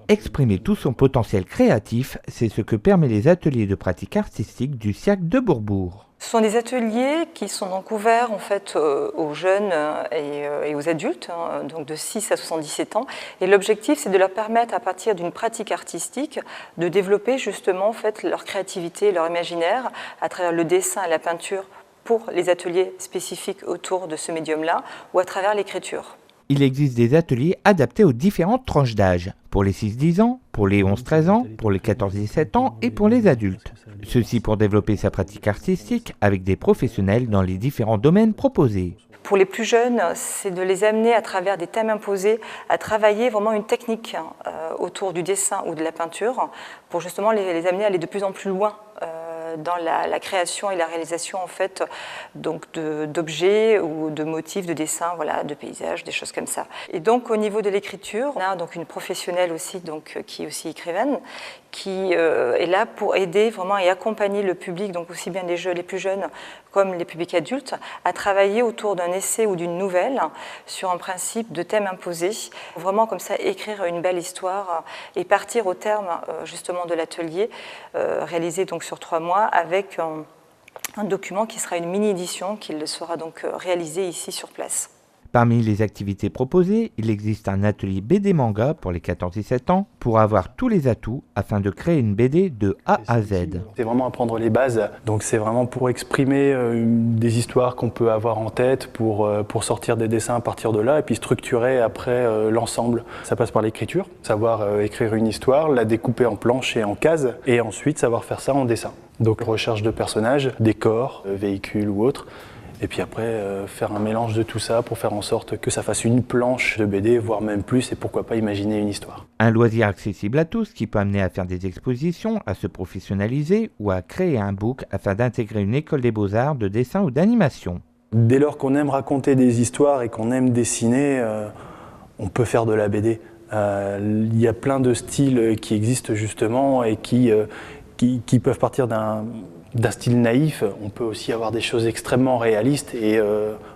Exprimer tout son potentiel créatif, c'est ce que permettent les ateliers de pratique artistique du SIAC de Bourbourg. Ce sont des ateliers qui sont donc ouverts en fait aux jeunes et aux adultes, donc de 6 à 77 ans. Et l'objectif, c'est de leur permettre, à partir d'une pratique artistique, de développer justement en fait leur créativité, leur imaginaire, à travers le dessin et la peinture pour les ateliers spécifiques autour de ce médium-là, ou à travers l'écriture. Il existe des ateliers adaptés aux différentes tranches d'âge, pour les 6-10 ans, pour les 11-13 ans, pour les 14-17 ans et pour les adultes. Ceci pour développer sa pratique artistique avec des professionnels dans les différents domaines proposés. Pour les plus jeunes, c'est de les amener à travers des thèmes imposés à travailler vraiment une technique autour du dessin ou de la peinture pour justement les amener à aller de plus en plus loin dans la création et la réalisation en fait donc d'objets ou de motifs de dessin, voilà, de paysages, des choses comme ça. Et donc au niveau de l'écriture, on a donc une professionnelle aussi donc qui est aussi écrivaine qui est là pour aider vraiment et accompagner le public, donc aussi bien les plus jeunes comme les publics adultes, à travailler autour d'un essai ou d'une nouvelle sur un principe de thème imposé, vraiment comme ça écrire une belle histoire et partir au terme justement de l'atelier réalisé donc sur 3 mois avec un document qui sera une mini-édition qui sera donc réalisée ici sur place. Parmi les activités proposées, il existe un atelier BD manga pour les 14-17 ans pour avoir tous les atouts afin de créer une BD de A à Z. C'est vraiment apprendre les bases, donc c'est vraiment pour exprimer des histoires qu'on peut avoir en tête, pour sortir des dessins à partir de là et puis structurer après l'ensemble. Ça passe par l'écriture, savoir écrire une histoire, la découper en planches et en cases et ensuite savoir faire ça en dessin. Donc recherche de personnages, décors, véhicules ou autres. Et puis après, faire un mélange de tout ça pour faire en sorte que ça fasse une planche de BD, voire même plus, et pourquoi pas imaginer une histoire. Un loisir accessible à tous qui peut amener à faire des expositions, à se professionnaliser ou à créer un book afin d'intégrer une école des beaux-arts de dessin ou d'animation. Dès lors qu'on aime raconter des histoires et qu'on aime dessiner, on peut faire de la BD. Il y a plein de styles qui existent justement et qui peuvent partir d'un style naïf. On peut aussi avoir des choses extrêmement réalistes et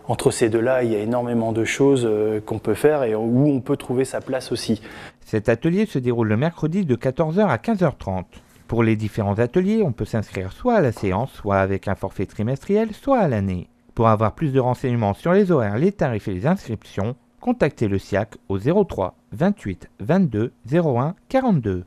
entre ces deux-là, il y a énormément de choses qu'on peut faire et où on peut trouver sa place aussi. Cet atelier se déroule le mercredi de 14h à 15h30. Pour les différents ateliers, on peut s'inscrire soit à la séance, soit avec un forfait trimestriel, soit à l'année. Pour avoir plus de renseignements sur les horaires, les tarifs et les inscriptions, contactez le SIAC au 03 28 22 01 42.